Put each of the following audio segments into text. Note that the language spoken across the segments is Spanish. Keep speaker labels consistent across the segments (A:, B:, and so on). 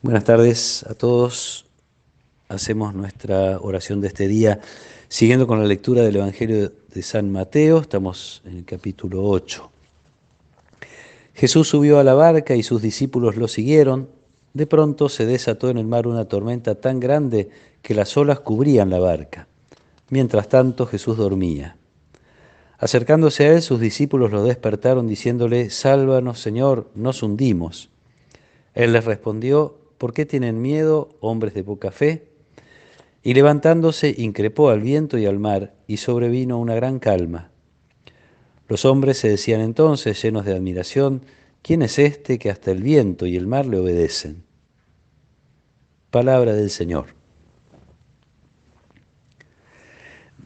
A: Buenas tardes a todos. Hacemos nuestra oración de este día siguiendo con la lectura del Evangelio de San Mateo. Estamos en el capítulo 8. Jesús subió a la barca y sus discípulos lo siguieron. De pronto se desató en el mar una tormenta tan grande que las olas cubrían la barca. Mientras tanto Jesús dormía. Acercándose a él, sus discípulos lo despertaron diciéndole: «Sálvanos, Señor, nos hundimos». Él les respondió: «¿Por qué tienen miedo, hombres de poca fe?». Y levantándose, increpó al viento y al mar, y sobrevino una gran calma. Los hombres se decían entonces, llenos de admiración: «¿Quién es este que hasta el viento y el mar le obedecen?». Palabra del Señor.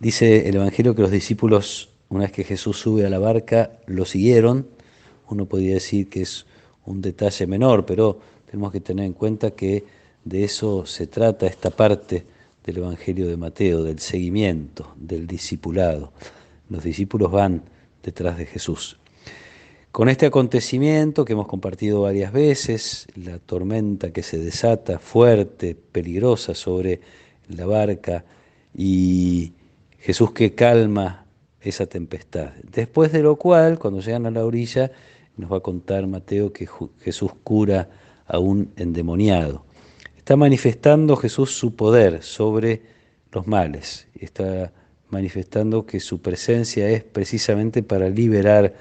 A: Dice el Evangelio que los discípulos, una vez que Jesús sube a la barca, lo siguieron. Uno podría decir que es un detalle menor, pero tenemos que tener en cuenta que de eso se trata esta parte del Evangelio de Mateo, del seguimiento, del discipulado. Los discípulos van detrás de Jesús. Con este acontecimiento que hemos compartido varias veces, la tormenta que se desata fuerte, peligrosa sobre la barca y Jesús que calma esa tempestad. Después de lo cual, cuando llegan a la orilla, nos va a contar Mateo que Jesús cura a un endemoniado. Está manifestando Jesús su poder sobre los males. Está manifestando que su presencia es precisamente para liberar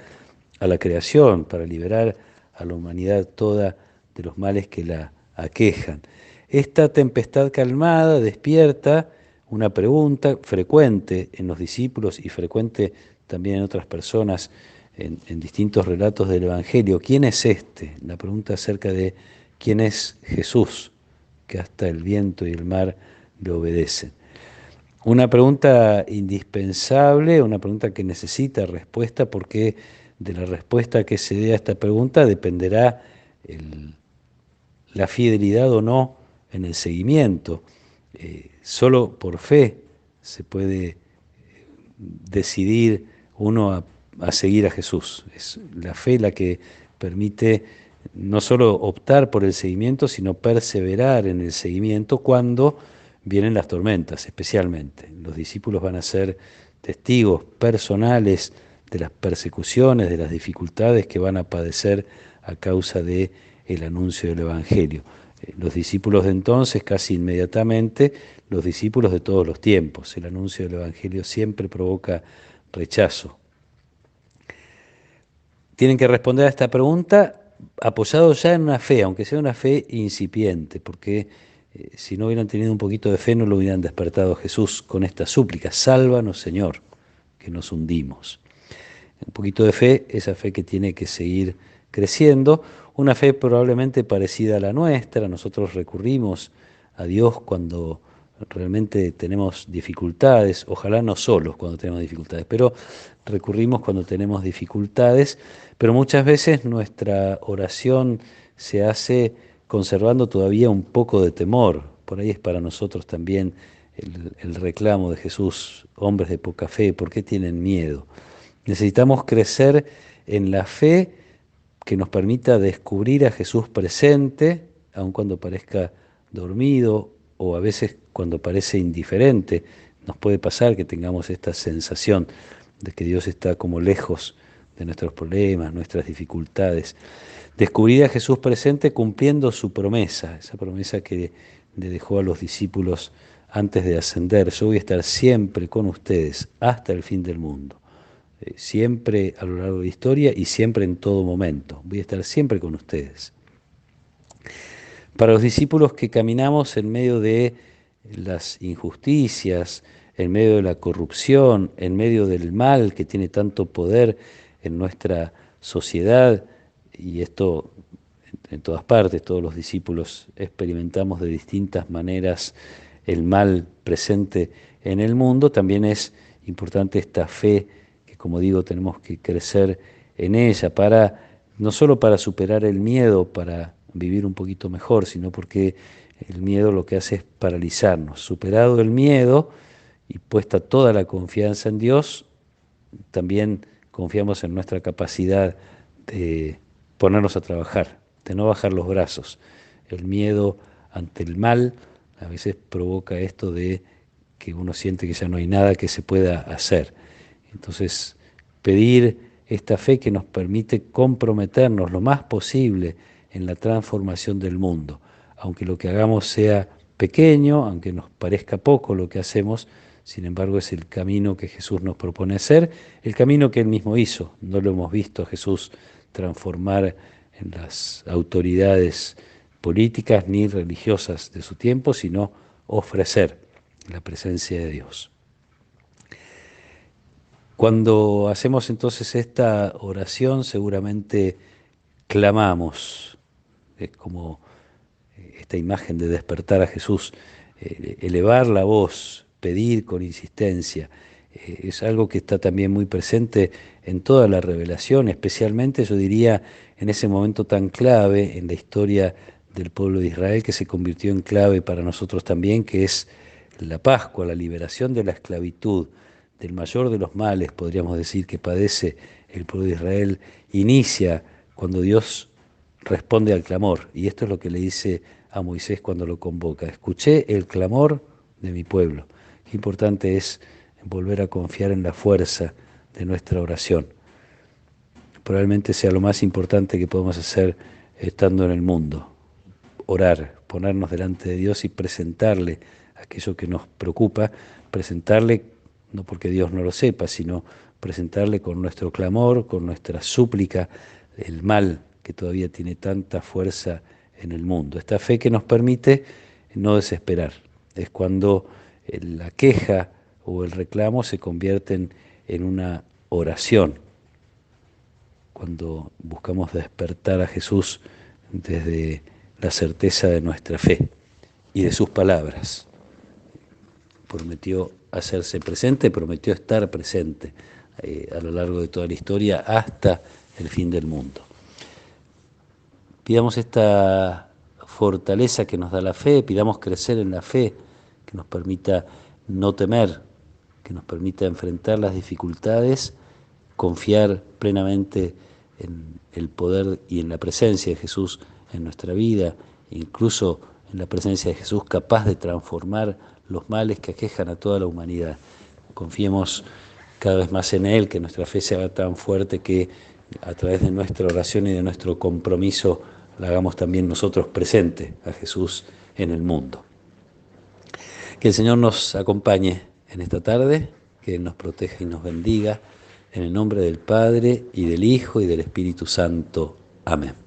A: a la creación, para liberar a la humanidad toda de los males que la aquejan. Esta tempestad calmada despierta una pregunta frecuente en los discípulos y frecuente también en otras personas en distintos relatos del Evangelio. ¿Quién es este? La pregunta acerca de quién es Jesús, que hasta el viento y el mar le obedecen. Una pregunta indispensable, una pregunta que necesita respuesta, porque de la respuesta que se dé a esta pregunta dependerá la fidelidad o no en el seguimiento. Solo por fe se puede decidir uno a seguir a Jesús. Es la fe la que permite no solo optar por el seguimiento, sino perseverar en el seguimiento cuando vienen las tormentas, especialmente. Los discípulos van a ser testigos personales de las persecuciones, de las dificultades que van a padecer a causa de el anuncio del Evangelio. Los discípulos de entonces, casi inmediatamente, los discípulos de todos los tiempos. El anuncio del Evangelio siempre provoca rechazo. Tienen que responder a esta pregunta apoyados ya en una fe, aunque sea una fe incipiente, porque si no hubieran tenido un poquito de fe no lo hubieran despertado a Jesús con esta súplica: «Sálvanos, Señor, que nos hundimos». Un poquito de fe, esa fe que tiene que seguir creciendo, una fe probablemente parecida a la nuestra. Nosotros recurrimos a Dios cuando realmente tenemos dificultades, ojalá no solos cuando tenemos dificultades, pero recurrimos cuando tenemos dificultades, pero muchas veces nuestra oración se hace conservando todavía un poco de temor. Por ahí es para nosotros también el reclamo de Jesús: hombres de poca fe, ¿por qué tienen miedo? Necesitamos crecer en la fe que nos permita descubrir a Jesús presente, aun cuando parezca dormido o a veces cuando parece indiferente. Nos puede pasar que tengamos esta sensación de que Dios está como lejos de nuestros problemas, nuestras dificultades. Descubrir a Jesús presente cumpliendo su promesa, esa promesa que le dejó a los discípulos antes de ascender: «Yo voy a estar siempre con ustedes hasta el fin del mundo». Siempre a lo largo de la historia y siempre en todo momento. Voy a estar siempre con ustedes. Para los discípulos que caminamos en medio de las injusticias, en medio de la corrupción, en medio del mal que tiene tanto poder en nuestra sociedad, y esto en todas partes, todos los discípulos experimentamos de distintas maneras el mal presente en el mundo, también es importante esta fe que, como digo, tenemos que crecer en ella no solo para superar el miedo, para vivir un poquito mejor, sino porque el miedo lo que hace es paralizarnos. Superado el miedo y puesta toda la confianza en Dios, también confiamos en nuestra capacidad de ponernos a trabajar, de no bajar los brazos. el miedo ante el mal a veces provoca esto de que uno siente que ya no hay nada que se pueda hacer. Entonces, pedir esta fe que nos permite comprometernos lo más posible en la transformación del mundo, aunque lo que hagamos sea pequeño, aunque nos parezca poco lo que hacemos, sin embargo es el camino que Jesús nos propone hacer, el camino que Él mismo hizo. No lo hemos visto a Jesús transformar en las autoridades políticas ni religiosas de su tiempo, sino ofrecer la presencia de Dios. Cuando hacemos entonces esta oración, seguramente clamamos, es como esta imagen de despertar a Jesús, elevar la voz, pedir con insistencia, es algo que está también muy presente en toda la revelación, especialmente yo diría en ese momento tan clave en la historia del pueblo de Israel, que se convirtió en clave para nosotros también, que es la Pascua, la liberación de la esclavitud, del mayor de los males, podríamos decir, que padece el pueblo de Israel, inicia cuando Dios responde al clamor. Y esto es lo que le dice a Moisés cuando lo convoca: escuché el clamor de mi pueblo. Qué importante es volver a confiar en la fuerza de nuestra oración. Probablemente sea lo más importante que podemos hacer estando en el mundo. Orar, ponernos delante de Dios y presentarle aquello que nos preocupa, presentarle no porque Dios no lo sepa, sino presentarle con nuestro clamor, con nuestra súplica, el mal que todavía tiene tanta fuerza en el mundo. Esta fe que nos permite no desesperar. Es cuando la queja o el reclamo se convierten en una oración, cuando buscamos despertar a Jesús desde la certeza de nuestra fe y de sus palabras. Prometió hacerse presente, prometió estar presente a lo largo de toda la historia hasta el fin del mundo. Pidamos esta fortaleza que nos da la fe, pidamos crecer en la fe, que nos permita no temer, que nos permita enfrentar las dificultades, confiar plenamente en el poder y en la presencia de Jesús en nuestra vida, incluso en la presencia de Jesús capaz de transformar los males que aquejan a toda la humanidad. Confiemos cada vez más en Él, que nuestra fe sea tan fuerte que a través de nuestra oración y de nuestro compromiso la hagamos también nosotros presente a Jesús en el mundo. Que el Señor nos acompañe en esta tarde, que nos proteja y nos bendiga, en el nombre del Padre, y del Hijo, y del Espíritu Santo. Amén.